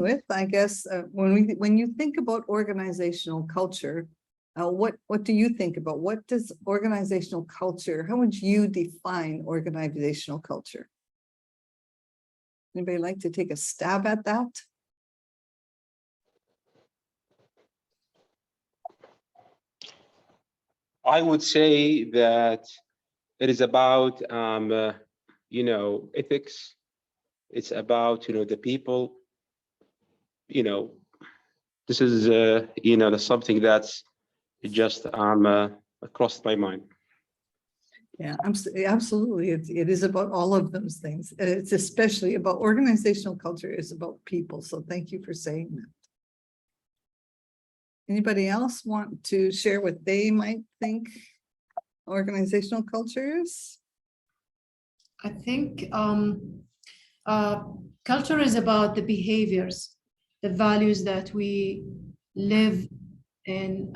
with, I guess, when you think about organizational culture, what do you think about? What does organizational culture, how would you define organizational culture? Anybody like to take a stab at that? I would say that it is about, ethics. It's about, the people. This is, something that's just crossed my mind. Yeah, absolutely. It is about all of those things. It's especially about organizational culture is about people. So thank you for saying that. Anybody else want to share what they might think organizational culture is? I think culture is about the behaviors, the values that we live in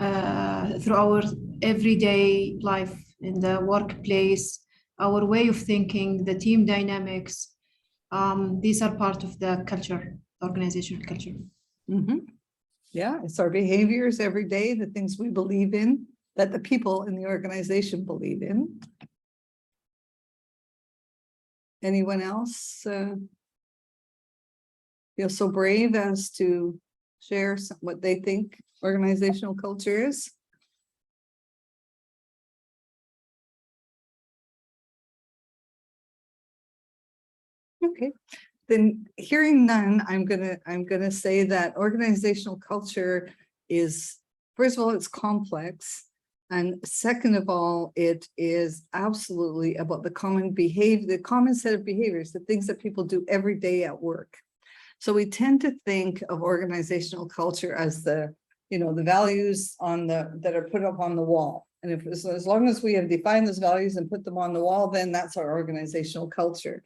through our everyday life in the workplace, our way of thinking, the team dynamics. These are part of the culture, organizational culture. Mm-hmm. Yeah, it's our behaviors every day, the things we believe in, that the people in the organization believe in. Anyone else feel so brave as to share what they think organizational culture is? Okay, then hearing none, I'm gonna say that organizational culture is, first of all, it's complex. And second of all, it is absolutely about the common behavior, the common set of behaviors, the things that people do every day at work. So we tend to think of organizational culture as the values that are put up on the wall. And as long as we have defined those values and put them on the wall, then that's our organizational culture.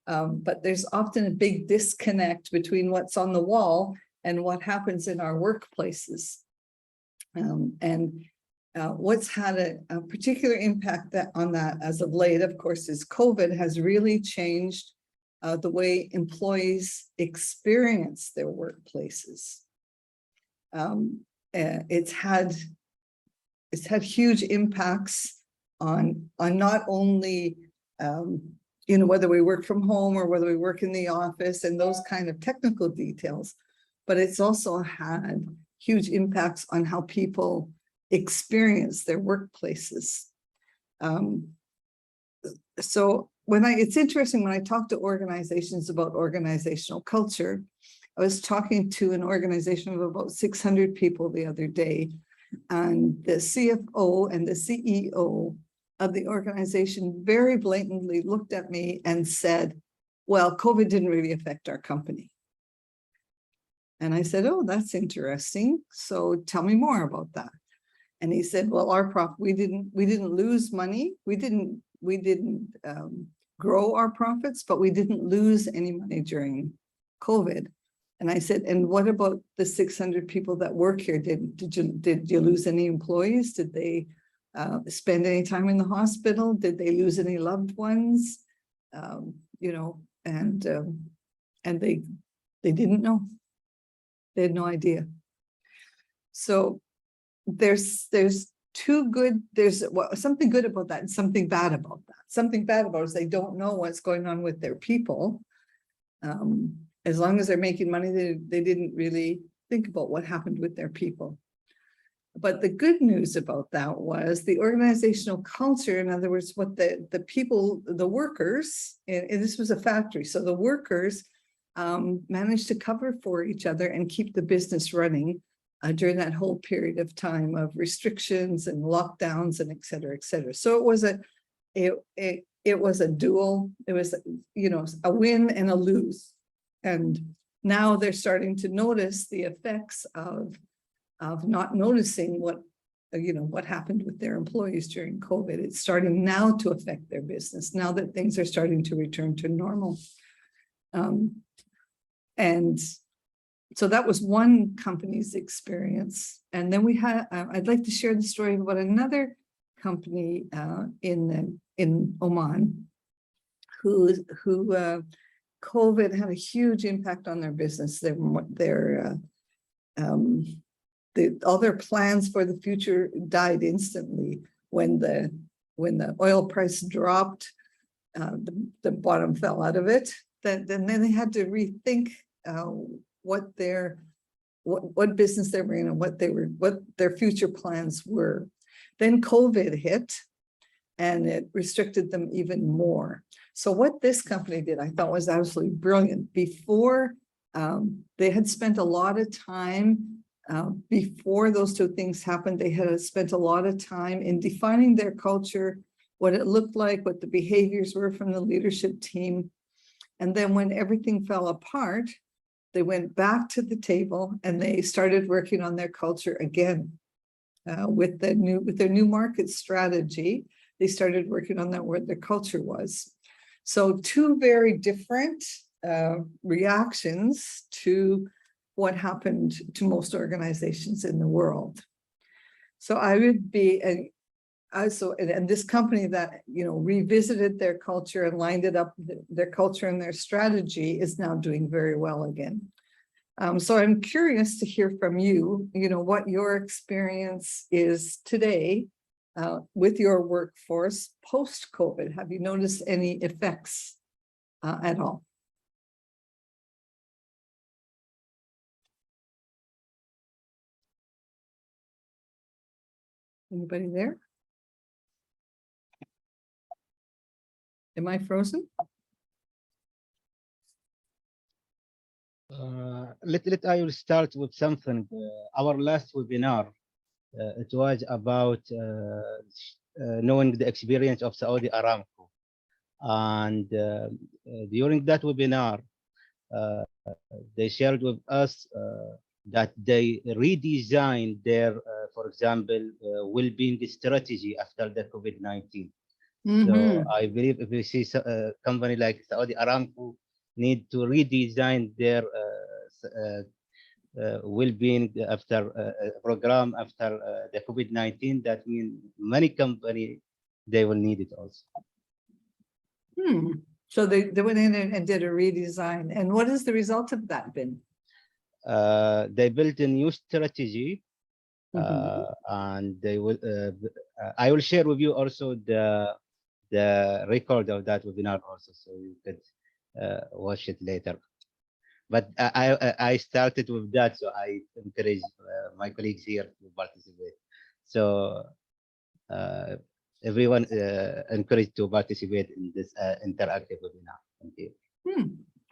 But there's often a big disconnect between what's on the wall and what happens in our workplaces. What's had a particular impact on that as of late, of course, is COVID has really changed the way employees experience their workplaces. It's had huge impacts on not only whether we work from home or whether we work in the office and those kind of technical details, but it's also had huge impacts on how people experience their workplaces. So it's interesting when I talk to organizations about organizational culture. I was talking to an organization of about 600 people the other day, and the CFO and the CEO of the organization very blatantly looked at me and said, well, COVID didn't really affect our company. And I said, oh, that's interesting. So tell me more about that. And he said, well, we didn't lose money. We didn't grow our profits, but we didn't lose any money during COVID. And I said, and what about the 600 people that work here? Did you lose any employees? Did they spend any time in the hospital? Did they lose any loved ones? And they didn't know. They had no idea. So there's something good about that and something bad about that. Something bad about it is they don't know what's going on with their people. As long as they're making money, they didn't really think about what happened with their people. But the good news about that was the organizational culture, in other words, what the people, the workers, and this was a factory, so the workers managed to cover for each other and keep the business running during that whole period of time of restrictions and lockdowns and et cetera, et cetera. So it was a dual, it was, a win and a lose. And now they're starting to notice the effects of not noticing what happened with their employees during COVID. It's starting now to affect their business now that things are starting to return to normal. And so that was one company's experience. And then we had, I'd like to share the story about another company in Oman who COVID had a huge impact on their business. All their plans for the future died instantly when the oil price dropped. The bottom fell out of it. Then they had to rethink what business they were in and what their future plans were. Then COVID hit, and it restricted them even more. So what this company did, I thought, was absolutely brilliant. Before, they had spent a lot of time, before those two things happened, they had spent a lot of time in defining their culture, what it looked like, what the behaviors were from the leadership team. And then when everything fell apart, they went back to the table and they started working on their culture again. With their new market strategy, they started working on that, what their culture was. So two very different reactions to what happened to most organizations in the world. So I would be, and this company that, revisited their culture and lined it up, their culture and their strategy is now doing very well again. So I'm curious to hear from you, what your experience is today with your workforce post-COVID. Have you noticed any effects at all? Anybody there? Am I frozen? I will start with something. Our last webinar, it was about knowing the experience of Saudi Aramco, and during that webinar, they shared with us that they redesigned their, for example, well-being strategy after the COVID-19. So I believe if you see a company like Saudi Aramco need to redesign their well-being after program after the COVID-19, that means many companies, they will need it also. So they went in and did a redesign. And what is the result of that been? They built a new strategy, and they will. I will share with you also the record of that webinar also, so you could watch it later. But I started with that, so I encourage my colleagues here to participate. So everyone encouraged to participate in this interactive webinar. Thank you.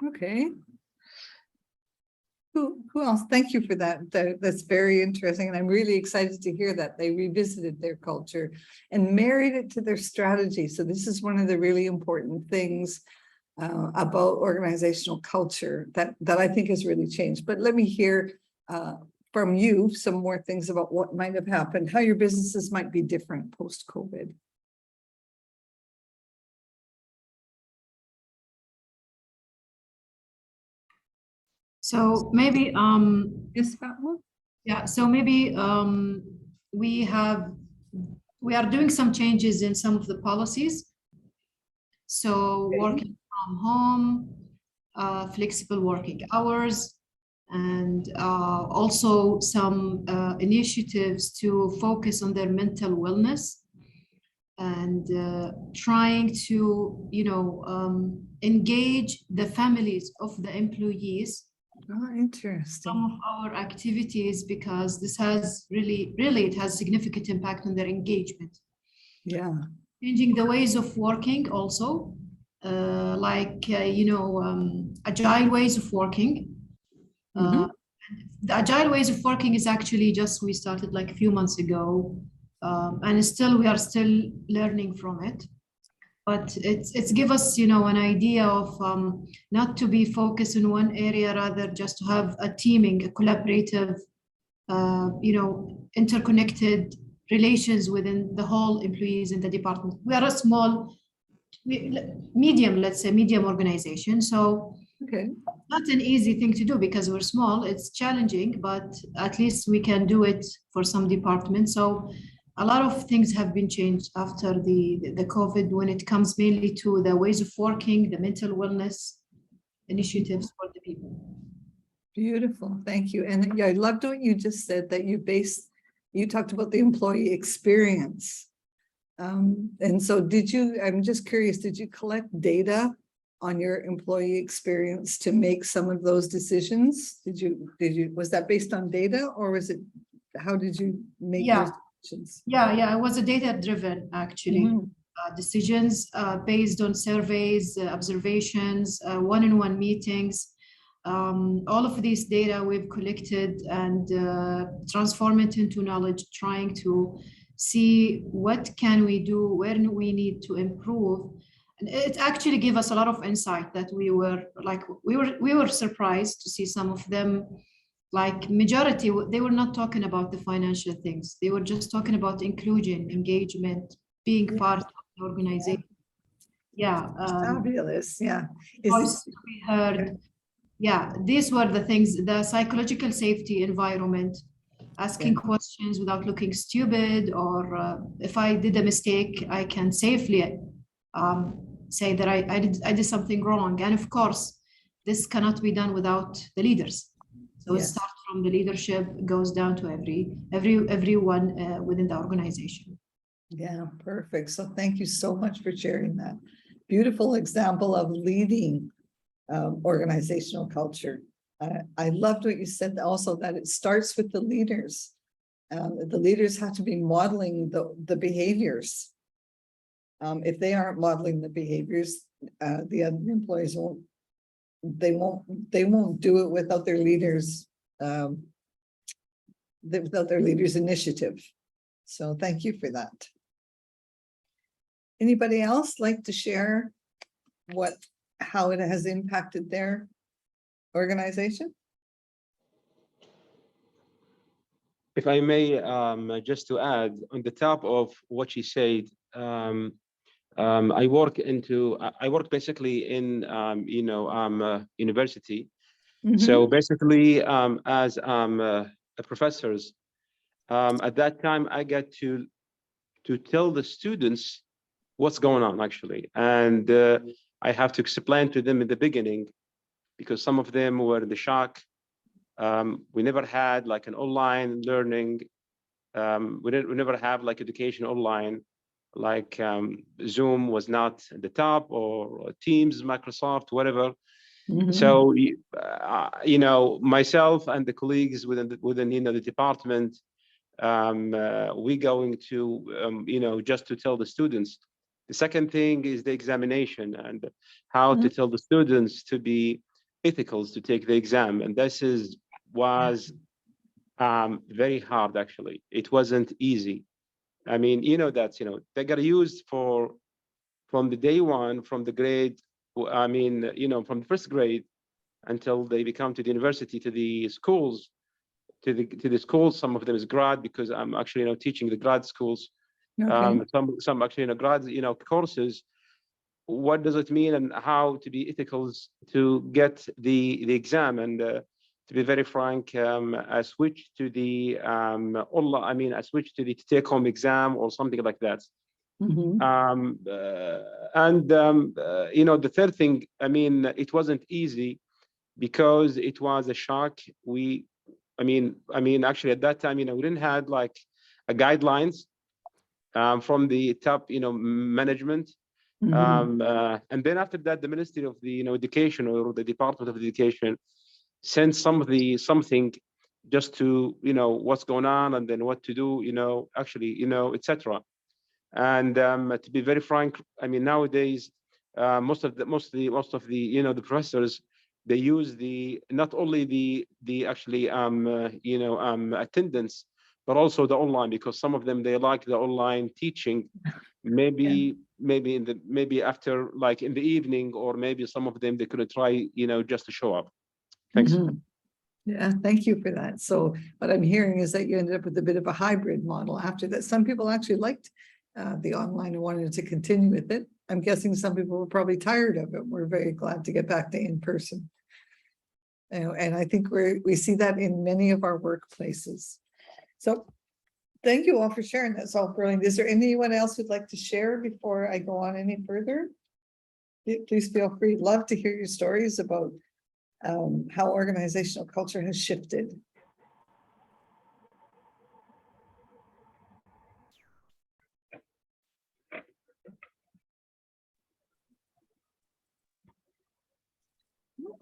Okay. Who else? Thank you for that. That's very interesting. And I'm really excited to hear that they revisited their culture and married it to their strategy. So this is one of the really important things about organizational culture that I think has really changed. But let me hear from you some more things about what might have happened, how your businesses might be different post-COVID. So maybe Yes, Fatma? yeah, so maybe we are doing some changes in some of the policies. So working from home, flexible working hours, and also some initiatives to focus on their mental wellness, and trying to, engage the families of the employees. Oh, interesting. Some of our activities, because this has really, it has significant impact on their engagement. Yeah. Changing the ways of working also, like, agile ways of working. The agile ways of working is actually just, we started like a few months ago, and we are still learning from it. But it's give us, an idea of not to be focused in one area, rather just to have a teaming, a collaborative, interconnected relations within the whole employees in the department. We are a small, medium organization. So not an easy thing to do because we're small. It's challenging, but at least we can do it for some departments. So a lot of things have been changed after the COVID when it comes mainly to the ways of working, the mental wellness, initiatives for the people. Beautiful, thank you. And yeah, I loved what you just said, that you talked about the employee experience. And so I'm just curious, did you collect data on your employee experience to make some of those decisions? Was that based on data, or was it, how did you make those decisions? Yeah, it was a data-driven, actually. Decisions based on surveys, observations, one-on-one meetings. All of these data we've collected and transform it into knowledge, trying to see what can we do, where we need to improve. And it actually gave us a lot of insight that we were surprised to see some of them, like majority, they were not talking about the financial things. They were just talking about inclusion, engagement, being part of the organization. Fabulous, yeah. Voice we heard. Yeah, these were the things, the psychological safety environment, asking questions without looking stupid, or if I did a mistake, I can safely say that I did something wrong. And of course, this cannot be done without the leaders. So it starts from the leadership, goes down to everyone within the organization. Yeah, perfect. So thank you so much for sharing that. Beautiful example of leading organizational culture. I loved what you said also, that it starts with the leaders. The leaders have to be modeling the behaviors. If they aren't modeling the behaviors, the other employees won't do it without their leaders, initiative. So thank you for that. Anybody else like to share how it has impacted their organization? If I may, just to add on the top of what she said, I work basically in university. So basically, as professors, at that time I get to tell the students what's going on actually, and I have to explain to them in the beginning, because some of them were in the shock. We never had like an online learning. We never have like education online, like Zoom was not at the top, or Teams, Microsoft, whatever. So myself and the colleagues within the department, we going to just to tell the students. The second thing is the examination, and how to tell the students to be ethical to take the exam. And this was very hard, actually. It wasn't easy. I mean, they got used from the day one, from the grade, from the first grade until they become to the university, to the schools, to the schools. Some of them is grad, because I'm actually teaching the grad schools. Some actually grad courses. What does it mean, and how to be ethical to get the exam? And to be very frank, I switched to the I switched to the take-home exam or something like that. The third thing, it wasn't easy because it was a shock. Actually at that time, we didn't have like a guidelines from the top, management. And then after that, the Ministry of the Education, or the Department of Education, sent something just to what's going on, and then what to do, etc. And to be very frank, nowadays most of the professors, they use not only the actually attendance, but also the online, because some of them, they like the online teaching. Maybe after, like in the evening, or maybe some of them, they couldn't try just to show up. Thanks. Yeah, thank you for that. So what I'm hearing is that you ended up with a bit of a hybrid model after that. Some people actually liked the online and wanted to continue with it. I'm guessing some people were probably tired of it. We're very glad to get back to in-person. And I think we see that in many of our workplaces. So thank you all for sharing. That's all brilliant. Is there anyone else who'd like to share before I go on any further? Please feel free. Love to hear your stories about how organizational culture has shifted.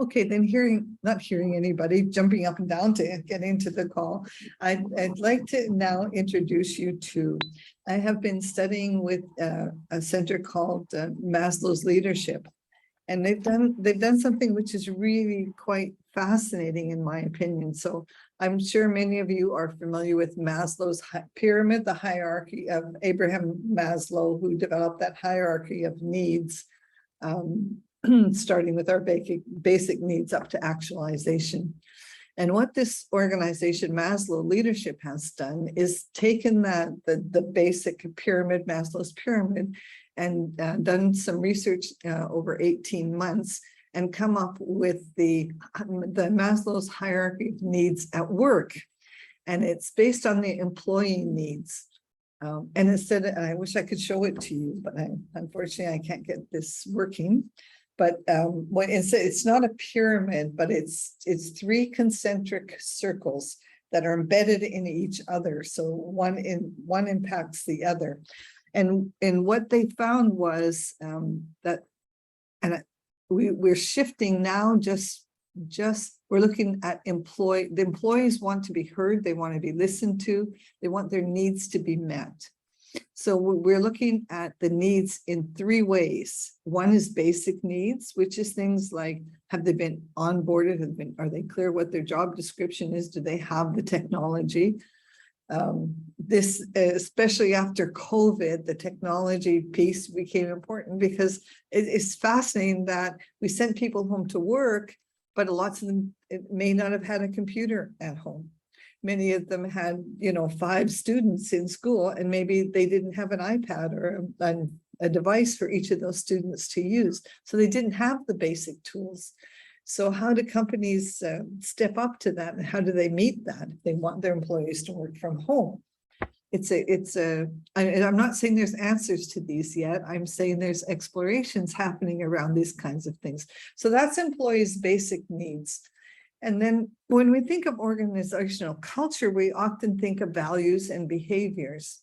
Okay, then not hearing anybody jumping up and down to get into the call, I'd like to now introduce you to, I have been studying with a center called Maslow's Leadership. And they've done something which is really quite fascinating in my opinion. So I'm sure many of you are familiar with Maslow's pyramid, the hierarchy of Abraham Maslow, who developed that hierarchy of needs, starting with our basic needs up to actualization. And what this organization, Maslow Leadership, has done is taken the basic pyramid, Maslow's pyramid, and done some research over 18 months and come up with the Maslow's hierarchy of needs at work. And it's based on the employee needs. And instead, I wish I could show it to you, but unfortunately I can't get this working. But when it's not a pyramid, but it's 3 concentric circles that are embedded in each other. So one impacts the other. And what they found was that, and we're shifting now, just we're looking at the employees want to be heard, they want to be listened to, they want their needs to be met. So we're looking at the needs in 3 ways. One is basic needs, which is things like, have they been onboarded? Are they clear what their job description is? Do they have the technology? This, especially after COVID, the technology piece became important because it's fascinating that we sent people home to work, but lots of them may not have had a computer at home. Many of them had, 5 students in school, and maybe they didn't have an iPad or a device for each of those students to use. So they didn't have the basic tools. So how do companies step up to that? And how do they meet that if they want their employees to work from home? I'm not saying there's answers to these yet. I'm saying there's explorations happening around these kinds of things. So that's employees' basic needs. And then when we think of organizational culture, we often think of values and behaviors.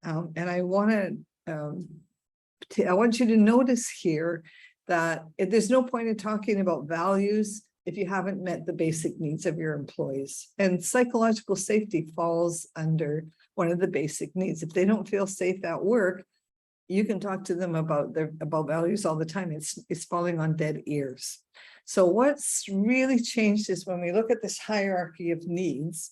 And I want you to notice here that there's no point in talking about values if you haven't met the basic needs of your employees. And psychological safety falls under one of the basic needs. If they don't feel safe at work, you can talk to them about values all the time. It's falling on dead ears. So what's really changed is when we look at this hierarchy of needs,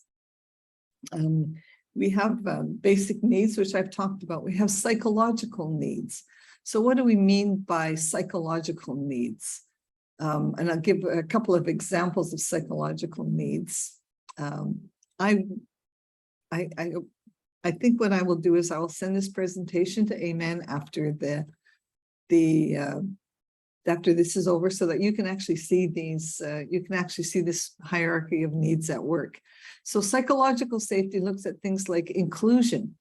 we have basic needs, which I've talked about. We have psychological needs. So what do we mean by psychological needs? And I'll give a couple of examples of psychological needs. I think what I will do is I will send this presentation to Aymen after after this is over, so that you can actually see these. You can actually see this hierarchy of needs at work. So psychological safety looks at things like inclusion.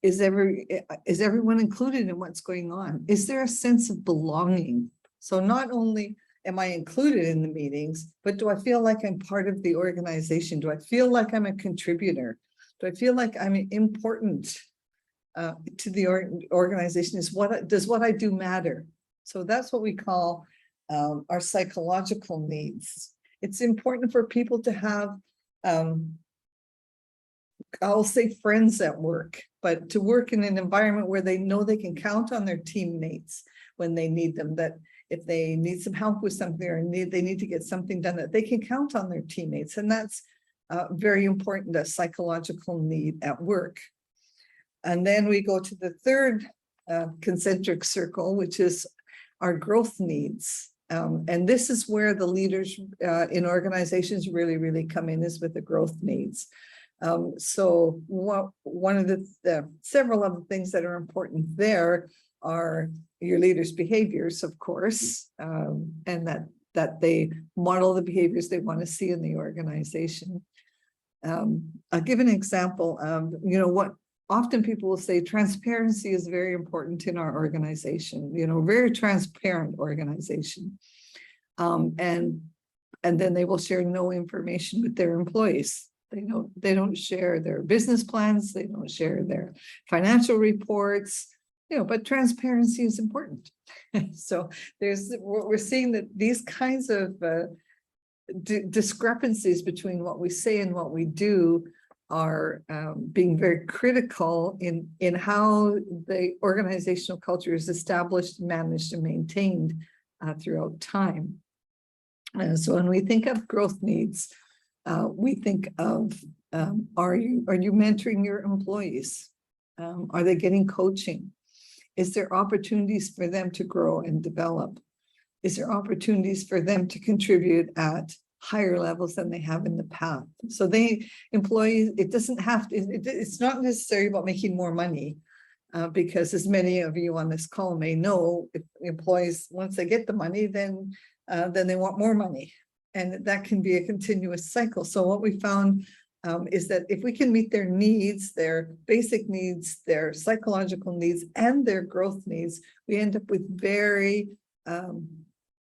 Is everyone included in what's going on? Is there a sense of belonging? So not only am I included in the meetings, but do I feel like I'm part of the organization? Do I feel like I'm a contributor? Do I feel like I'm important to the organization? Does what I do matter? So that's what we call our psychological needs. It's important for people to have, I'll say, friends at work, but to work in an environment where they know they can count on their teammates when they need them, that if they need some help with something or they need to get something done, that they can count on their teammates. And that's very important, a psychological need at work. And then we go to the third concentric circle, which is our growth needs. And this is where the leaders in organizations really come in, is with the growth needs. So one of the several of the things that are important there are your leaders' behaviors, of course, and that they model the behaviors they want to see in the organization. I'll give an example of, often people will say transparency is very important in our organization, very transparent organization. And then they will share no information with their employees. They don't share their business plans. They don't share their financial reports, but transparency is important. So we're seeing that these kinds of discrepancies between what we say and what we do are being very critical in how the organizational culture is established, managed, and maintained throughout time. And so when we think of growth needs, we think of, are you mentoring your employees? Are they getting coaching? Is there opportunities for them to grow and develop? Is there opportunities for them to contribute at higher levels than they have in the past? So employees, it doesn't have to, it's not necessarily about making more money, because as many of you on this call may know, if employees, once they get the money, then they want more money. And that can be a continuous cycle. So what we found is that if we can meet their needs, their basic needs, their psychological needs, and their growth needs, we end up with very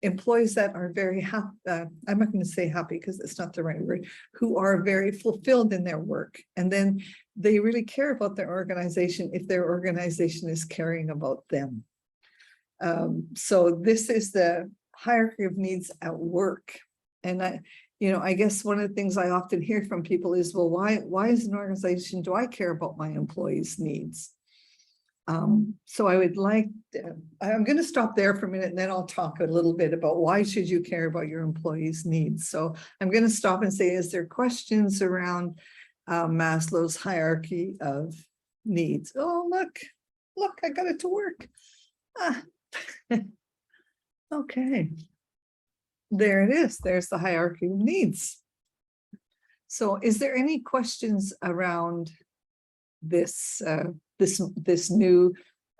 employees that are very happy. I'm not going to say happy because it's not the right word, who are very fulfilled in their work. And then they really care about their organization if their organization is caring about them. So this is the hierarchy of needs at work. And I guess one of the things I often hear from people is, well, why as an organization do I care about my employees' needs? So I would like, I'm going to stop there for a minute, and then I'll talk a little bit about why should you care about your employees' needs. So I'm going to stop and say, is there questions around Maslow's hierarchy of needs? Oh, look, I got it to work. Okay. There it is. There's the hierarchy of needs. So is there any questions around this this new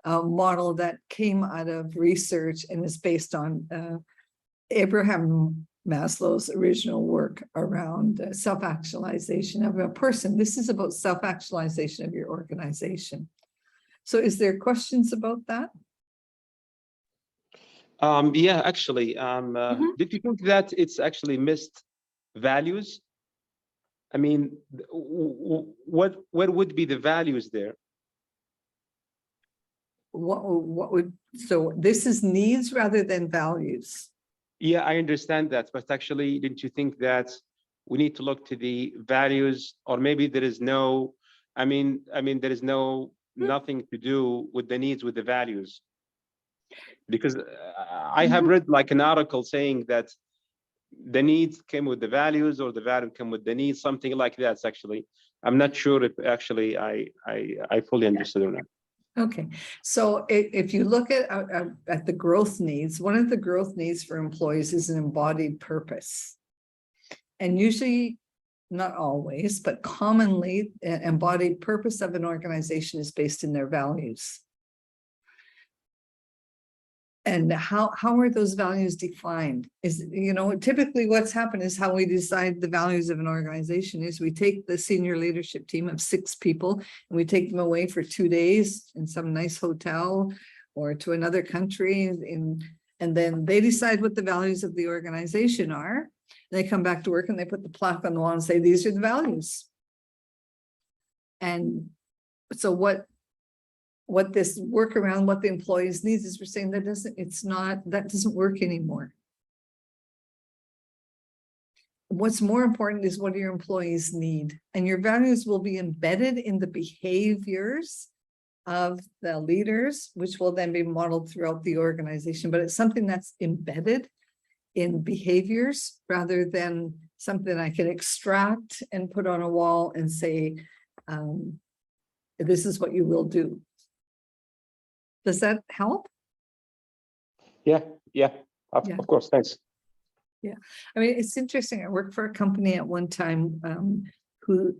model that came out of research and is based on Abraham Maslow's original work around self-actualization of a person? This is about self-actualization of your organization. So is there questions about that? Yeah, actually, did you think that it's actually missed values? I mean, what would be the values there? What would, so this is needs rather than values? Yeah, I understand that, but actually, didn't you think that we need to look to the values, or maybe there is no, I mean, there is nothing to do with the needs with the values? Because I have read like an article saying that the needs came with the values, or the value came with the needs, something like that. Actually, I'm not sure if actually I fully understood or not. Okay, so if you look at the growth needs, one of the growth needs for employees is an embodied purpose. And usually, not always, but commonly, an embodied purpose of an organization is based in their values. And how are those values defined? Is, typically what's happened is how we decide the values of an organization is we take the senior leadership team of 6 people and we take them away for 2 days in some nice hotel or to another country, and then they decide what the values of the organization are. They come back to work and they put the plaque on the wall and say, these are the values. And so what this work around what the employees needs is, we're saying that doesn't work anymore. What's more important is what do your employees need, and your values will be embedded in the behaviors of the leaders, which will then be modeled throughout the organization. But it's something that's embedded in behaviors rather than something I can extract and put on a wall and say, this is what you will do. Does that help? Yeah, of course, thanks. Yeah, I mean, it's interesting. I worked for a company at one time who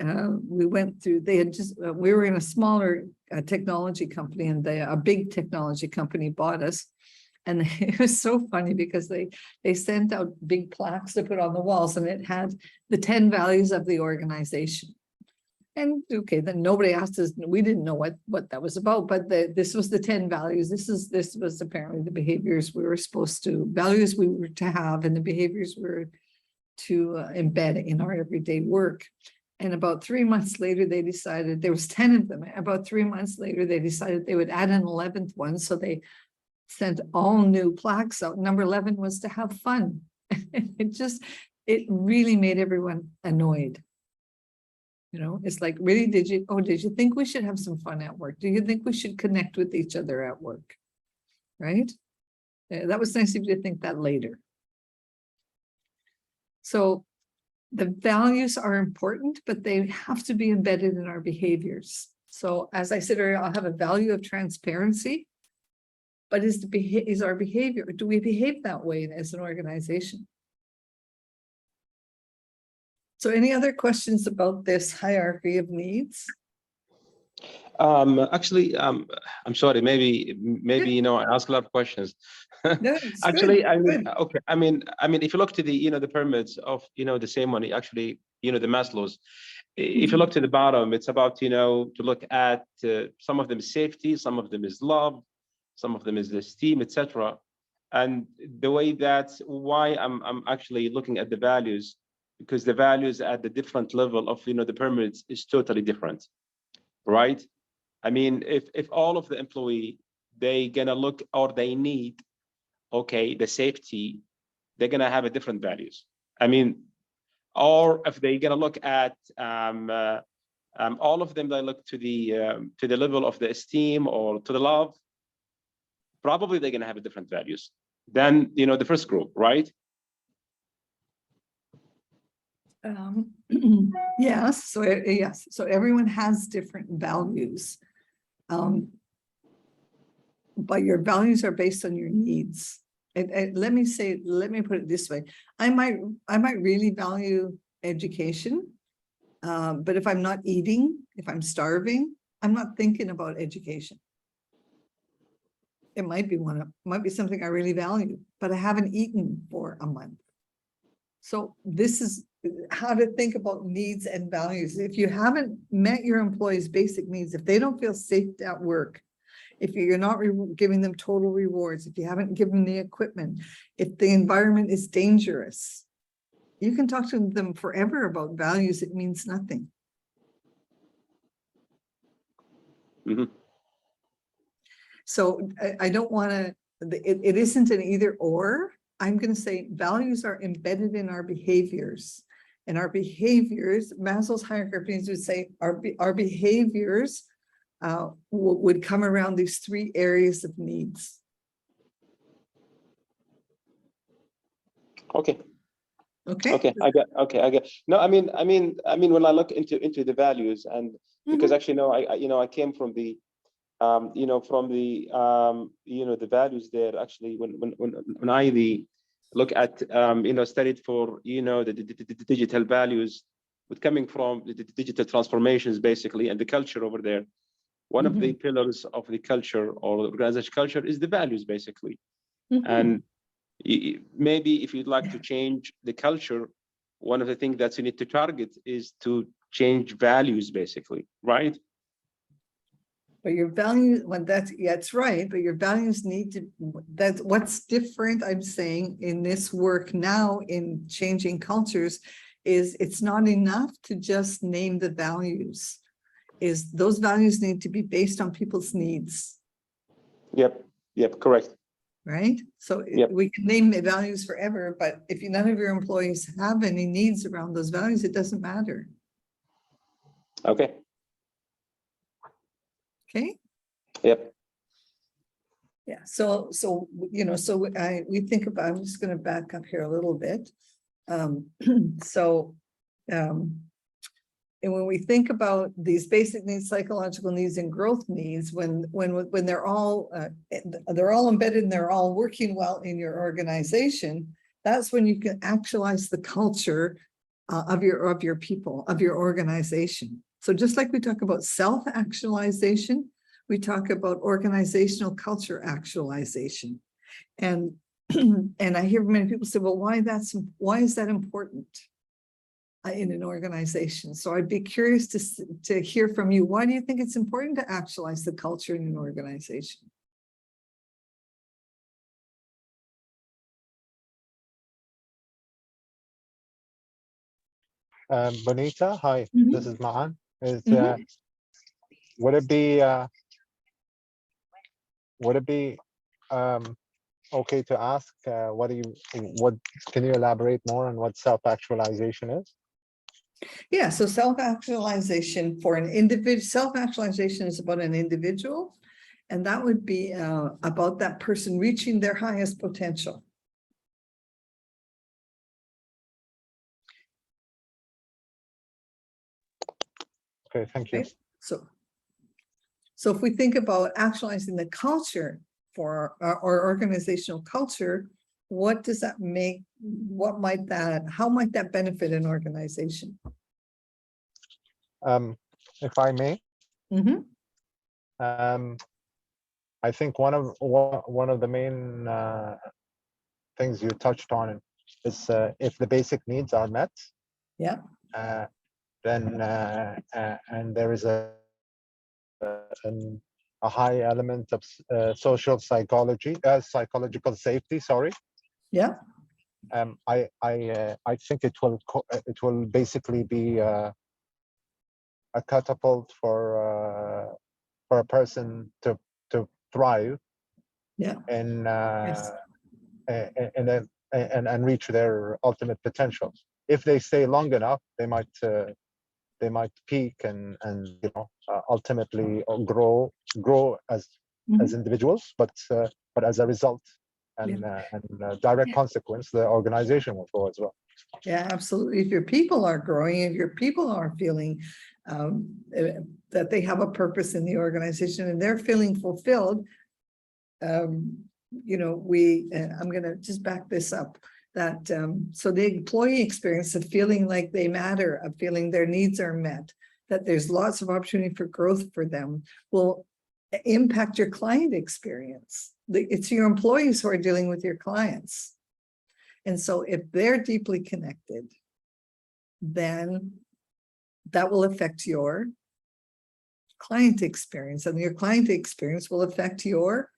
we went through, they had just, we were in a smaller technology company, and a big technology company bought us. And it was so funny because they sent out big plaques to put on the walls, and it had the 10 values of the organization. And okay, then nobody asked us, we didn't know what that was about, but this was the 10 values. This was apparently the behaviors we were supposed to, values we were to have, and the behaviors we were to embed in our everyday work. And about 3 months later, they decided, there was 10 of them. About 3 months later, they decided they would add an 11th one. So they sent all new plaques out. Number 11 was to have fun. It really made everyone annoyed. You know, it's like, really, did you think we should have some fun at work? Do you think we should connect with each other at work? Right? That was nice of you to think that later. So the values are important, but they have to be embedded in our behaviors. So as I said earlier, I'll have a value of transparency, but is our behavior, do we behave that way as an organization? So any other questions about this hierarchy of needs? Actually, I'm sorry, maybe, you know, I ask a lot of questions. No, Actually, good, I mean, good. okay, I mean, if you look to the, you know, the pyramids of, you know, the same one, actually, you know, the Maslow's, if you look to the bottom, it's about, you know, to look at some of them is safety, some of them is love, some of them is esteem, etc. And the way that's why I'm actually looking at the values, because the values at the different level of, you know, the pyramids is totally different, right? I mean, if all of the employee, they gonna look, or they need, okay, the safety, they're gonna have a different values. I mean, or if they're gonna look at all of them, they look to the level of the esteem or to the love, probably they're gonna have a different values than, you know, the first group, right? Yes, so everyone has different values. But your values are based on your needs. And let me put it this way. I might really value education, but if I'm not eating, if I'm starving, I'm not thinking about education. It might be something I really value, but I haven't eaten for a month. So this is how to think about needs and values. If you haven't met your employees' basic needs, if they don't feel safe at work, if you're not giving them total rewards, if you haven't given the equipment, if the environment is dangerous, you can talk to them forever about values. It means nothing. Mm-hmm. So I don't want to, it isn't an either or. I'm going to say values are embedded in our behaviors, and our behaviors, Maslow's hierarchy would say our behaviors would come around these 3 areas of needs. Okay. Okay. I get. No, I mean, when I look into the values, and because actually, no, I came from the, you know, from the, you know, the values there. Actually, when I look at, you know, studied for, you know, the digital values, with coming from the digital transformations basically, and the culture over there. One of the pillars of the culture or organization culture is the values basically. And maybe if you'd like to change the culture, one of the things that you need to target is to change values basically, right? But your values, well, that's right. But your values need to, that's what's different, I'm saying, in this work now in changing cultures, is it's not enough to just name the values. Is those values need to be based on people's needs. Yep, correct. Right? So we can name the values forever, but if none of your employees have any needs around those values, it doesn't matter. Okay. Okay. Yep. Yeah. So you know, so we think about. I'm just going to back up here a little bit. And when we think about these basic needs, psychological needs, and growth needs, when they're all embedded and they're all working well in your organization, that's when you can actualize the culture of your people, of your organization. So just like we talk about self-actualization, we talk about organizational culture actualization. And and I hear many people say, well, why is that important? in an organization. So I'd be curious to hear from you. Why do you think it's important to actualize the culture in an organization? Benita, hi, Mhm. this is Maan. Mhm. Would it be okay to ask what can you elaborate more on what self-actualization is? Yeah, so self-actualization for an individual, self-actualization is about an individual, and that would be about that person reaching their highest potential. Okay, thank you. Right? So if we think about actualizing the culture for our organizational culture, what does that make? How might that benefit an organization? If I may, Mhm. I think one of the main things you touched on is if the basic needs are met, Yeah. then and there is a high element of social psychological safety. Sorry. Yeah. I think it will basically be a catapult for a person to thrive. Yeah. And Yes. and reach their ultimate potential. If they stay long enough, they might peak and ultimately grow as Mhm. individuals, but as a result and direct consequence, the organization will grow as well. Yeah, absolutely. If your people are growing, if your people are feeling that they have a purpose in the organization and they're feeling fulfilled, I'm going to just back this up, that so the employee experience of feeling like they matter, of feeling their needs are met, that there's lots of opportunity for growth for them, will impact your client experience. It's your employees who are dealing with your clients. And so if they're deeply connected, then that will affect your client experience, and your client experience will affect your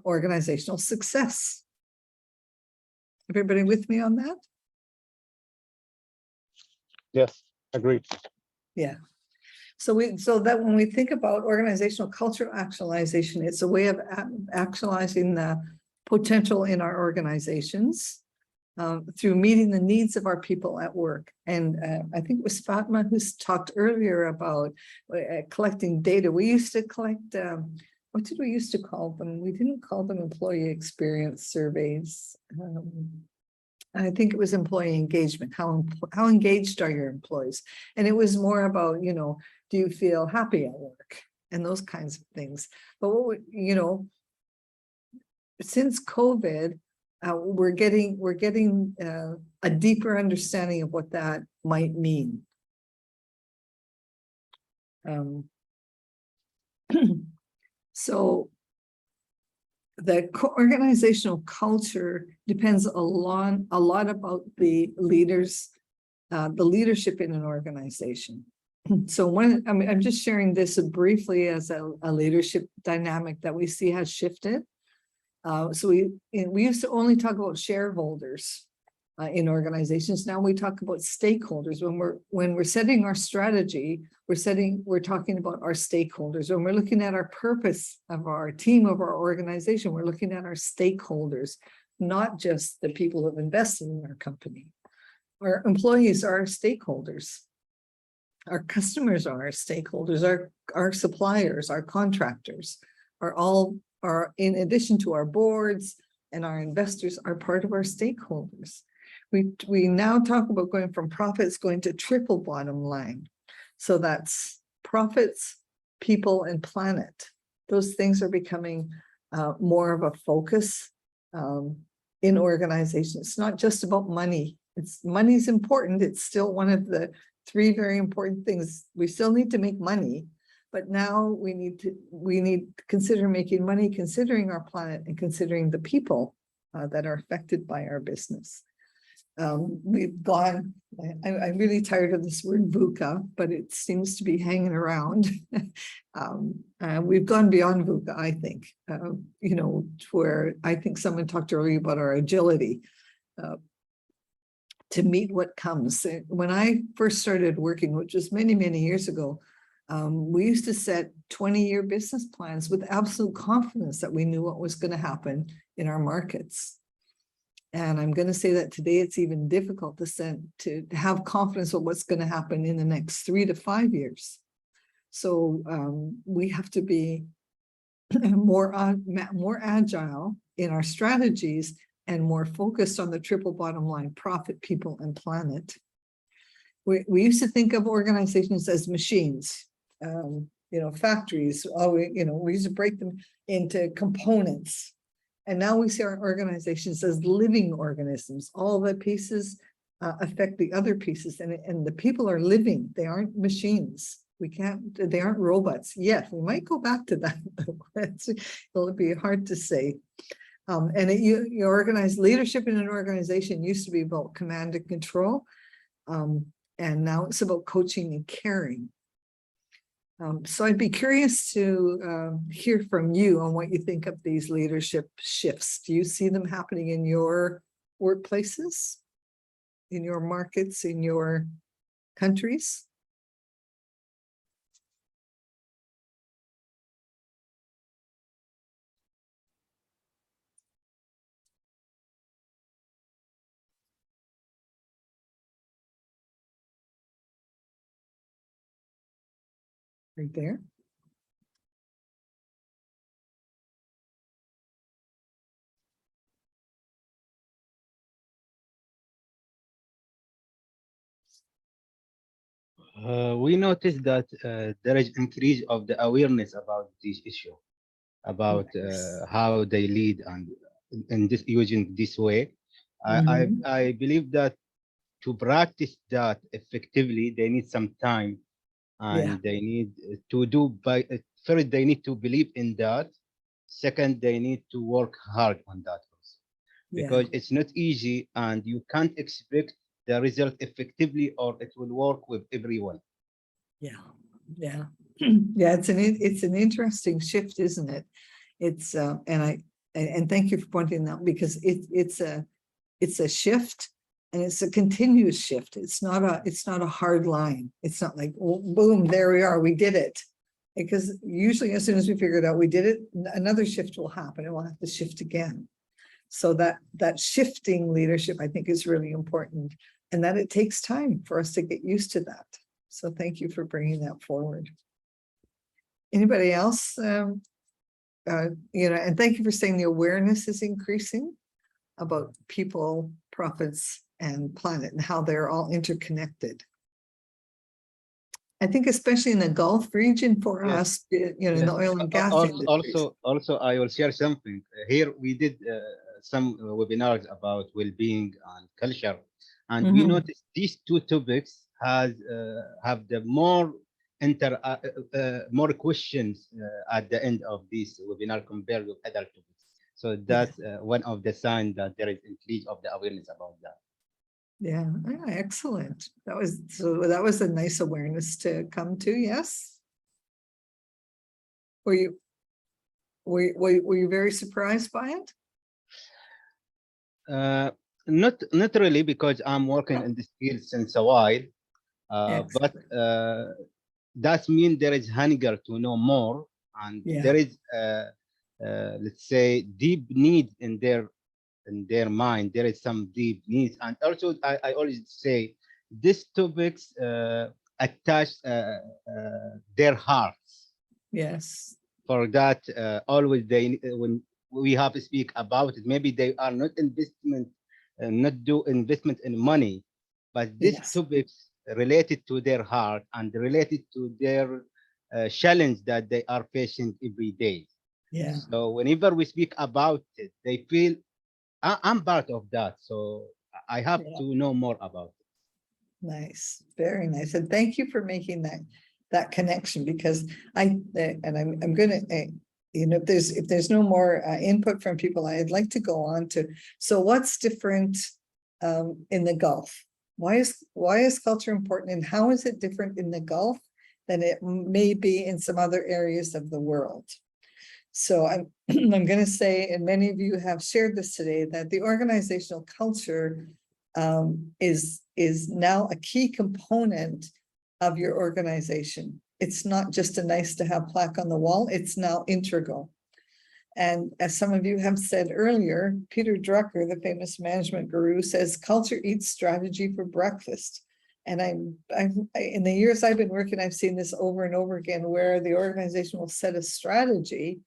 organizational success. Everybody with me on that? Yes, agreed. Yeah. So that when we think about organizational culture actualization, it's a way of actualizing the potential in our organizations through meeting the needs of our people at work. And I think it was Fatma who talked earlier about collecting data. We used to collect, what did we used to call them? We didn't call them employee experience surveys. I think it was employee engagement. How engaged are your employees? And it was more about, do you feel happy at work? And those kinds of things. But since COVID, we're getting a deeper understanding of what that might mean. So the organizational culture depends a lot about the leadership in an organization. So I'm just sharing this briefly as a leadership dynamic that we see has shifted. So we used to only talk about shareholders in organizations. Now we talk about stakeholders. When we're setting our strategy, we're talking about our stakeholders. When we're looking at our purpose of our team, of our organization, we're looking at our stakeholders, not just the people who have invested in our company. Our employees are our stakeholders. Our customers are our stakeholders. Our suppliers, our contractors are in addition to our boards and our investors are part of our stakeholders. We now talk about going from profits going to triple bottom line. So that's profits, people, and planet. Those things are becoming more of a focus in organizations. It's not just about money. Money's important. It's still one of the 3 very important things. We still need to make money, but now we need to consider making money, considering our planet and considering the people that are affected by our business. We've gone, I'm really tired of this word VUCA, but it seems to be hanging around. We've gone beyond VUCA, I think, you know, to where I think someone talked earlier about our agility to meet what comes. When I first started working, which was many, many years ago, we used to set 20-year business plans with absolute confidence that we knew what was going to happen in our markets. And I'm going to say that today it's even difficult to have confidence of what's going to happen in the next 3 to 5 years. So we have to be more agile in our strategies and more focused on the triple bottom line: profit, people, and planet. We used to think of organizations as machines, you know, factories. We used to break them into components. And now we see our organizations as living organisms. All the pieces affect the other pieces, and the people are living. They aren't machines. They aren't robots. Yes, we might go back to that. It'll be hard to say. And you organize leadership in an organization used to be about command and control. And now it's about coaching and caring. So I'd be curious to hear from you on what you think of these leadership shifts. Do you see them happening in your workplaces, in your markets, in your countries? Right there. We noticed that there is increase of the awareness about this issue, about how they lead and in this using this way. I believe that to practice that effectively, they need some time, and they need to do first they need to believe in that. Second, they need to work hard on that also, because it's not easy, and you can't expect the result effectively or it will work with everyone. Yeah, it's an interesting shift, isn't it? It's and thank you for pointing that out, because it's a shift, and it's a continuous shift. It's not a hard line. It's not like, oh, boom, there we are, we did it. Because usually as soon as we figure it out, we did it, another shift will happen and we'll have to shift again. So that shifting leadership, I think, is really important, and that it takes time for us to get used to that. So thank you for bringing that forward. Anybody else? And thank you for saying the awareness is increasing about people, profits, and planet, and how they're all interconnected. I think especially in the Gulf region for us, in the oil and gas industry. Also, I will share something. Here we did some webinars about well-being and culture, and we noticed these two topics have the more questions at the end of this webinar compared with other topics. So that's one of the signs that there is increase of the awareness about that. Yeah, excellent. That was a nice awareness to come to. Yes. Were you very surprised by it? Not really, because I'm working in this field since a while. But that means there is hunger to know more, and there is let's say deep need in their mind. There is some deep needs, and also I always say these topics attach their hearts. Yes. For that, always when we have to speak about it, maybe they are not not do investment in money, but these topics related to their heart and related to their challenge that they are facing every day. Yeah. So whenever we speak about it, they feel I'm part of that, so I have to know more about it. Nice, very nice, and thank you for making that connection, because I'm gonna if there's no more input from people, I'd like to go on to, so what's different in the Gulf? Why is culture important, and how is it different in the Gulf than it may be in some other areas of the world? So I'm I'm going to say, and many of you have shared this today, that the organizational culture is now a key component of your organization. It's not just a nice to have plaque on the wall, it's now integral. And as some of you have said earlier, Peter Drucker, the famous management guru, says culture eats strategy for breakfast. And in the years I've been working, I've seen this over and over again, where the organization will set a strategy,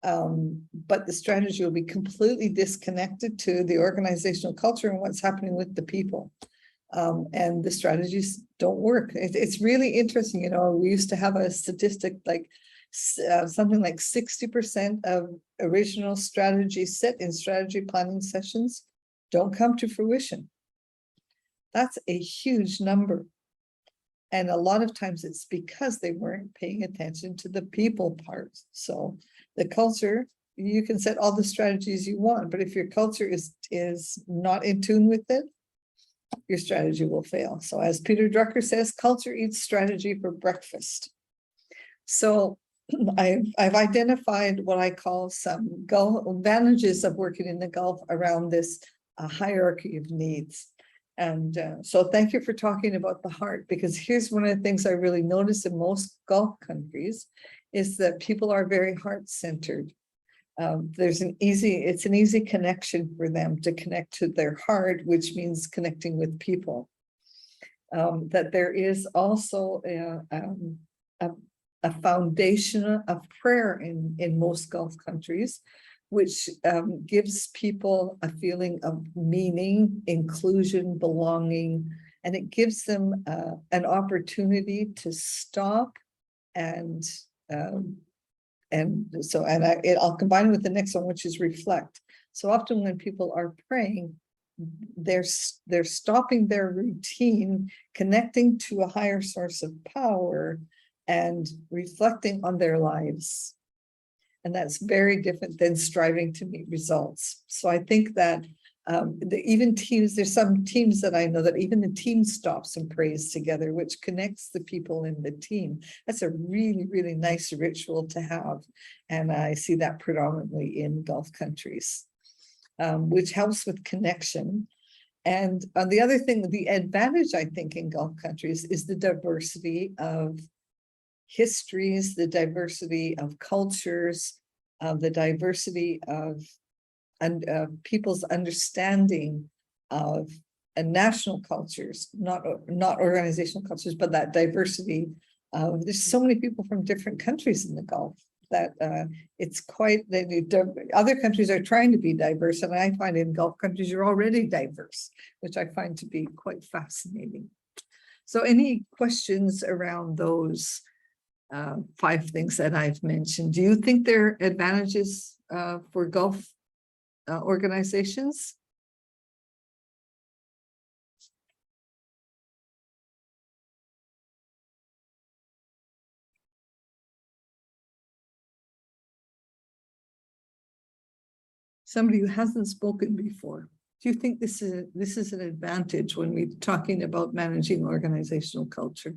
but the strategy will be completely disconnected to the organizational culture and what's happening with the people. And the strategies don't work. It's really interesting. You know, we used to have a statistic like something like 60% of original strategies set in strategy planning sessions don't come to fruition. That's a huge number. And a lot of times it's because they weren't paying attention to the people part. So the culture, you can set all the strategies you want, but if your culture is not in tune with it, your strategy will fail. So as Peter Drucker says, culture eats strategy for breakfast. So I've identified what I call some advantages of working in the Gulf around this hierarchy of needs. And so thank you for talking about the heart, because here's one of the things I really notice in most Gulf countries is that people are very heart-centered. It's an easy connection for them to connect to their heart, which means connecting with people. That there is also a foundation of prayer in most Gulf countries, which gives people a feeling of meaning, inclusion, belonging, and it gives them an opportunity to stop and I'll combine it with the next one, which is reflect. So often when people are praying, they're stopping their routine, connecting to a higher source of power, and reflecting on their lives. And that's very different than striving to meet results. So I think that even teams, there's some teams that I know that even the team stops and prays together, which connects the people in the team. That's a really, really nice ritual to have. And I see that predominantly in Gulf countries, which helps with connection. And the other thing, the advantage, I think, in Gulf countries is the diversity of histories, the diversity of cultures, the diversity of people's understanding of national cultures, not organizational cultures, but that diversity. There's so many people from different countries in the Gulf that it's quite, other countries are trying to be diverse, and I find in Gulf countries you're already diverse, which I find to be quite fascinating. So any questions around those 5 things that I've mentioned? Do you think there are advantages for Gulf organizations? Somebody who hasn't spoken before. Do you think this is an advantage when we're talking about managing organizational culture?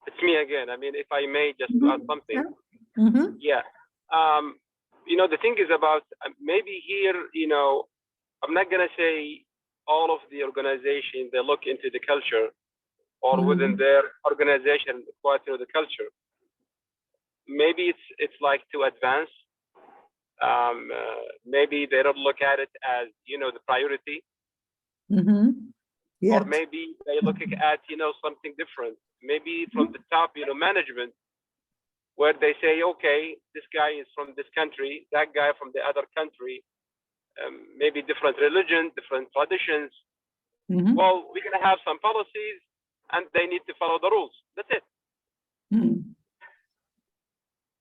It's me again. I mean, if I may just add something. Mm-hmm. Yeah. You know, the thing is about maybe here, you know, I'm not going to say all of the organizations, they look into the culture or within their organization, quite the culture. Maybe it's like to advance. Maybe they don't look at it as, you know, the priority. Yeah. Or maybe they look at, you know, something different. Maybe from the top, you know, management, where they say, okay, this guy is from this country, that guy from the other country, maybe different religion, different traditions. Well, we're going to have some policies and they need to follow the rules. That's it.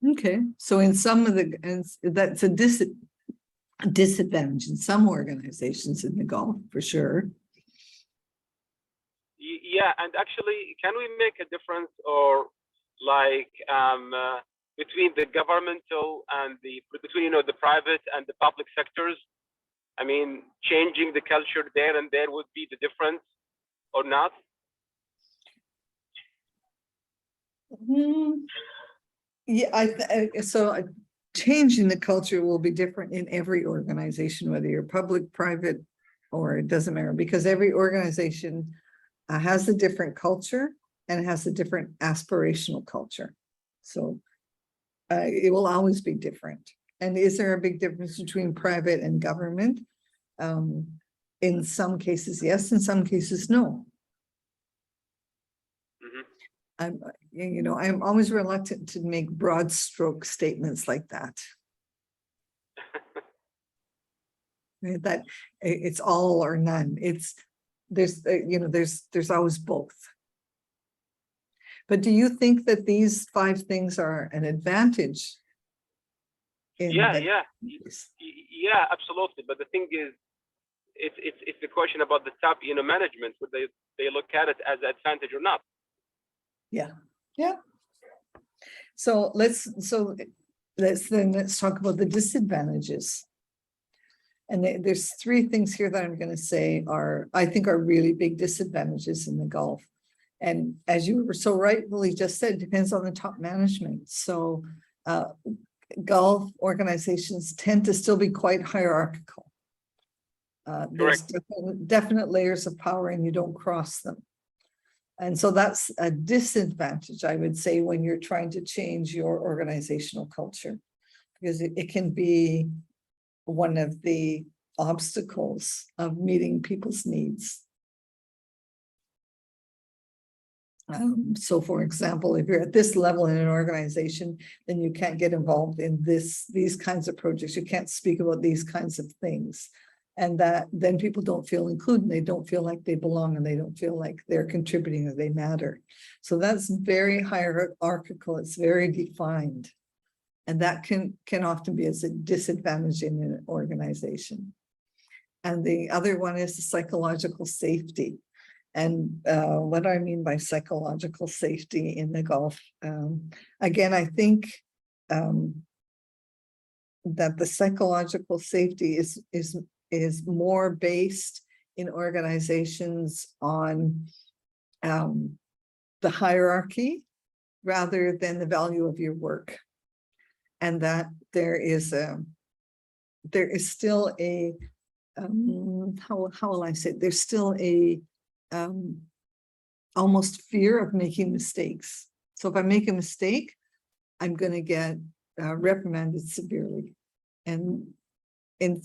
Okay, so in some of the, and that's a disadvantage in some organizations in the Gulf, for sure. Yeah, and actually, can we make a difference, or like between the governmental and between the private and the public sectors? I mean, changing the culture there and there would be the difference, or not? Yeah, so changing the culture will be different in every organization, whether you're public, private, or it doesn't matter, because every organization has a different culture and has a different aspirational culture. So it will always be different. And is there a big difference between private and government? In some cases, yes. In some cases, no. I'm always reluctant to make broad stroke statements like that. Right? That it's all or none. There's always both. But do you think that these 5 things are an advantage? Yeah, absolutely. But the thing is, it's the question about the top, management. Would they look at it as an advantage or not? Yeah. So let's talk about the disadvantages. And there's 3 things here that I'm going to say I think are really big disadvantages in the Gulf. And as you were so rightfully just said, depends on the top management. So Gulf organizations tend to still be quite hierarchical. There's definite layers of power and you don't cross them. And so that's a disadvantage, I would say, when you're trying to change your organizational culture, because it can be one of the obstacles of meeting people's needs. So for example, if you're at this level in an organization, then you can't get involved in these kinds of projects. You can't speak about these kinds of things. And that then people don't feel included. They don't feel like they belong and they don't feel like they're contributing or they matter. So that's very hierarchical. It's very defined. And that can often be as a disadvantage in an organization. And the other one is the psychological safety. And what do I mean by psychological safety in the Gulf? Again, I think that the psychological safety is more based in organizations on the hierarchy rather than the value of your work. And that there is still a, how will I say it? There's still a almost fear of making mistakes. So if I make a mistake, I'm going to get reprimanded severely. And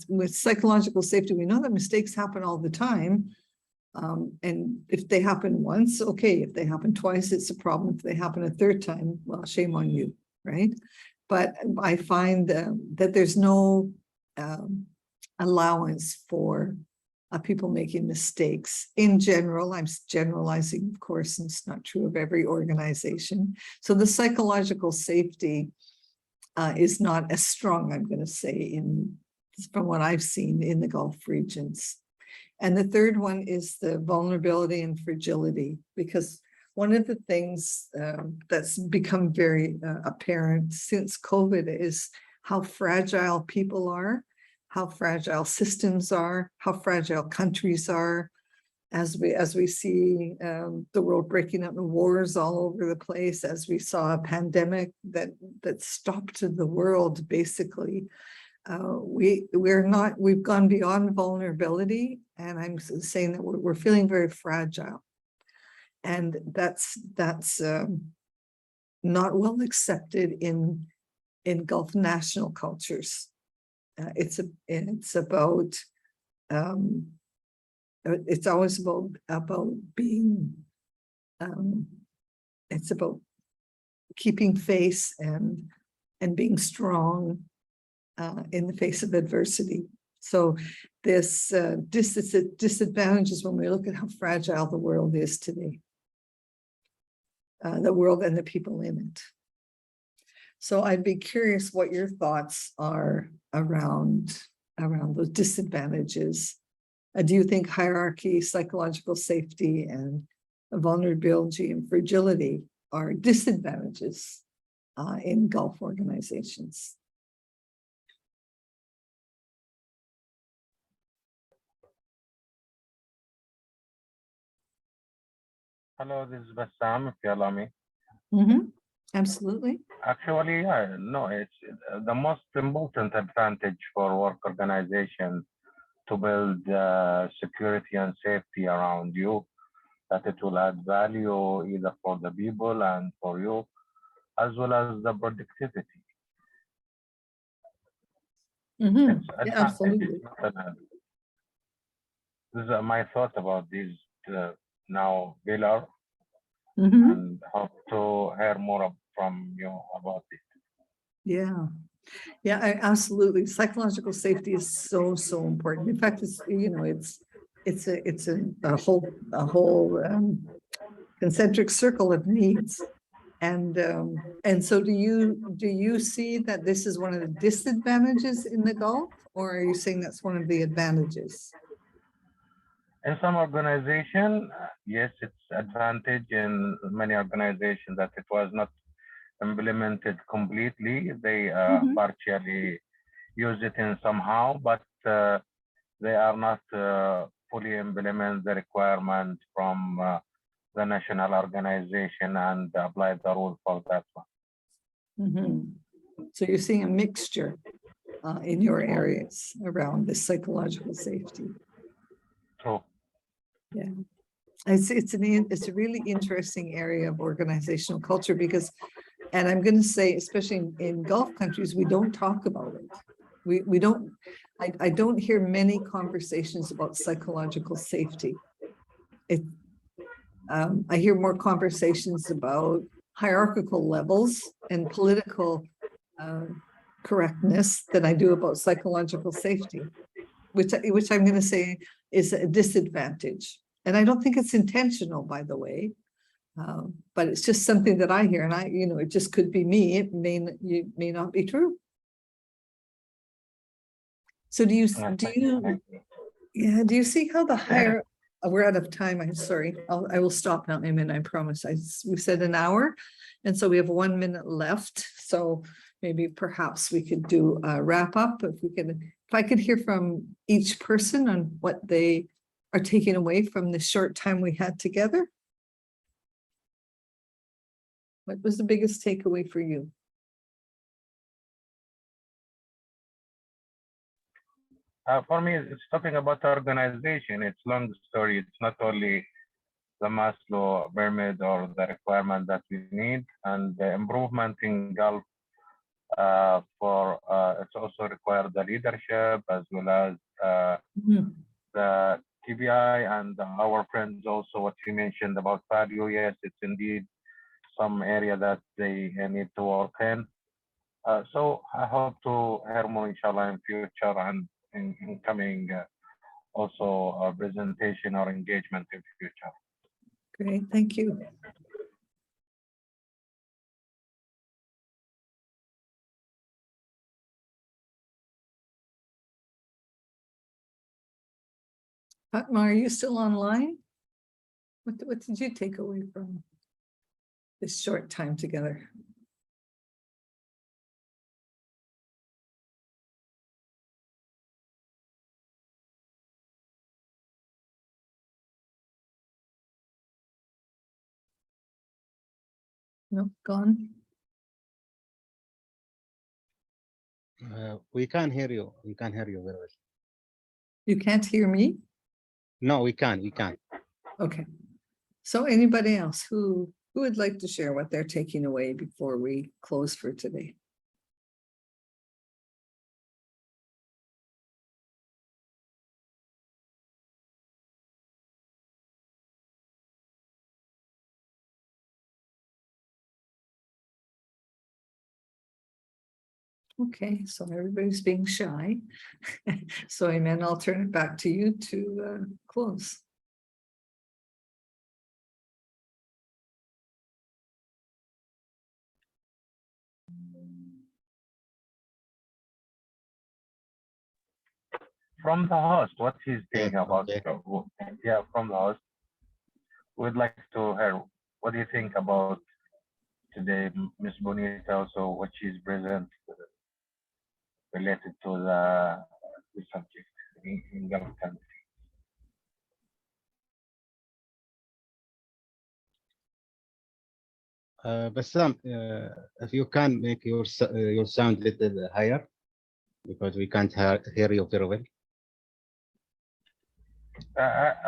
with psychological safety, we know that mistakes happen all the time. And if they happen once, okay. If they happen twice, it's a problem. If they happen a 3rd time, well, shame on you, right? But I find that there's no allowance for people making mistakes. In general, I'm generalizing, of course, and it's not true of every organization. So the psychological safety is not as strong, I'm going to say, from what I've seen in the Gulf regions. And the 3rd one is the vulnerability and fragility, because one of the things that's become very apparent since COVID is how fragile people are, how fragile systems are, how fragile countries are, as we see the world breaking up in wars all over the place, as we saw a pandemic that stopped the world basically. We've gone beyond vulnerability, and I'm saying that we're feeling very fragile, and that's not well accepted in Gulf national cultures. It's always about being. It's about keeping face and being strong in the face of adversity. So this disadvantage is when we look at how fragile the world is today, the world and the people in it. So I'd be curious what your thoughts are around those disadvantages. Do you think hierarchy, psychological safety, and vulnerability and fragility are disadvantages in Gulf organizations? Hello, this is Bassam, if you allow me. Absolutely. Actually, no, it's the most important advantage for work organization to build security and safety around you, that it will add value either for the people and for you, as well as the productivity. Yeah, absolutely. This is my thought about these now pillar, and hope to hear more from you about it. Yeah, absolutely. Psychological safety is so important. In fact, it's, you know, it's a whole concentric circle of needs. And so do you see that this is one of the disadvantages in the Gulf, or are you saying that's one of the advantages? In some organization, yes, it's advantage. In many organizations that it was not implemented completely. They partially use it in somehow, but they are not fully implement the requirement from the national organization and apply the rule for that one. So you're seeing a mixture in your areas around this psychological safety. True. Yeah. It's a really interesting area of organizational culture because, and I'm going to say, especially in Gulf countries, we don't talk about it. We don't, I don't hear many conversations about psychological safety. I hear more conversations about hierarchical levels and political correctness than I do about psychological safety, which I'm going to say is a disadvantage. And I don't think it's intentional, by the way, but it's just something that I hear. And you know, it just could be me. It may not be true. So do you see how the higher, we're out of time. I'm sorry. I will stop now, Aymen, I promise. We said an hour. And so we have 1 minute left. So maybe perhaps we could do a wrap up. If I could hear from each person on what they are taking away from the short time we had together. What was the biggest takeaway for you? For me, it's talking about organization. It's long story. It's not only the Maslow pyramid or the requirement that we need, and the improvement in Gulf it's also required the leadership as well as the TBI and our friends also what you mentioned about value. Yes, it's indeed some area that they need to work in. So I hope to hear more inshallah in future and in coming also presentation or engagement in future. Great, thank you. Fatma, are you still online? What did you take away from this short time together? No, gone. We can't hear you. We can't hear you very well. You can't hear me? No, we can't. We can't. Okay. So anybody else who would like to share what they're taking away before we close for today? Okay, so everybody's being shy. So Aymen, I'll turn it back to you to close. from the host, what he's thinking about. Okay. Yeah, from the host. We'd like to hear what do you think about today, Miss Benita, also what she's present related to the subject in government. Bassam, if you can make your sound a little higher, because we can't hear you very well.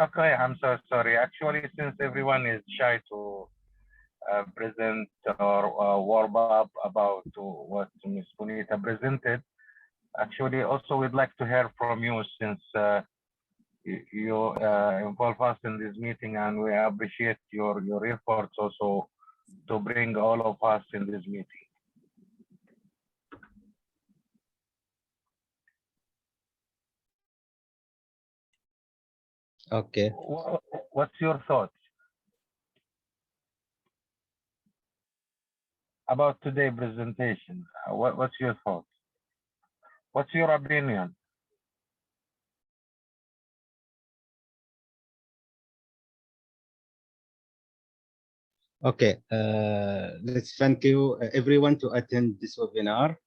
Okay, I'm so sorry. Actually, since everyone is shy to present or warm up about what Ms. Benita presented, actually, also we'd like to hear from you, since you involve us in this meeting, and we appreciate your efforts also to bring all of us in this meeting. Okay. What's your thoughts about today's presentation? What's your thoughts? What's your opinion? Okay, let's thank you everyone to attend this webinar.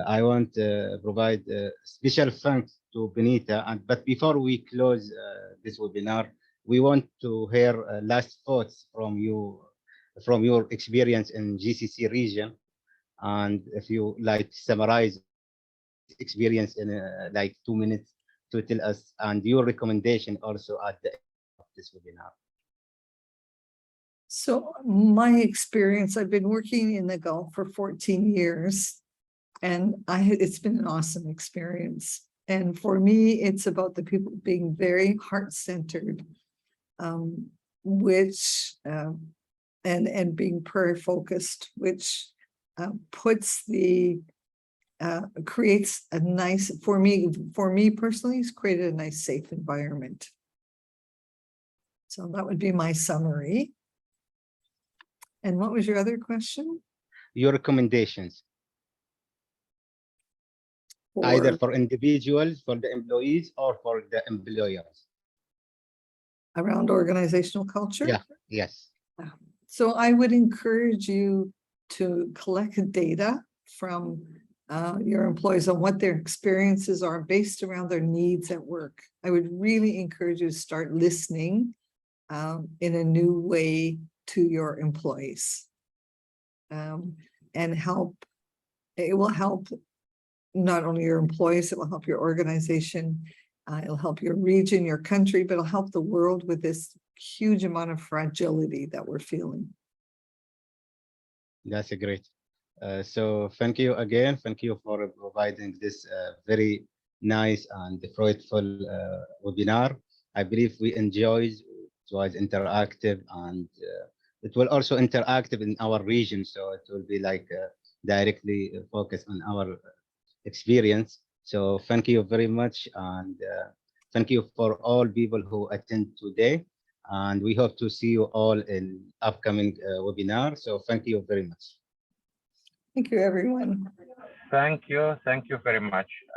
I want to provide special thanks to Benita, but before we close this webinar, we want to hear last thoughts from you, from your experience in GCC region, and if you like summarize experience in like 2 minutes to tell us, and your recommendation also at the end of this webinar. So my experience, I've been working in the Gulf for 14 years, and it's been an awesome experience. And for me, it's about the people being very heart-centered, which and being prayer-focused, which puts creates a nice, for me personally, it's created a nice, safe environment. So that would be my summary. And what was your other question? Your recommendations, either for individuals, for the employees, or for the employers. Around organizational culture? Yeah, yes. So I would encourage you to collect data from your employees on what their experiences are based around their needs at work. I would really encourage you to start listening in a new way to your employees, and it will help not only your employees, it will help your organization, it'll help your region, your country, but it'll help the world with this huge amount of fragility that we're feeling. That's great. So thank you again. Thank you for providing this very nice and fruitful webinar. I believe we enjoyed. It was interactive, and it will also interactive in our region. So it will be like directly focused on our experience. So thank you very much, and thank you for all people who attend today. And we hope to see you all in upcoming webinar. So thank you very much. Thank you, everyone. Thank you very much.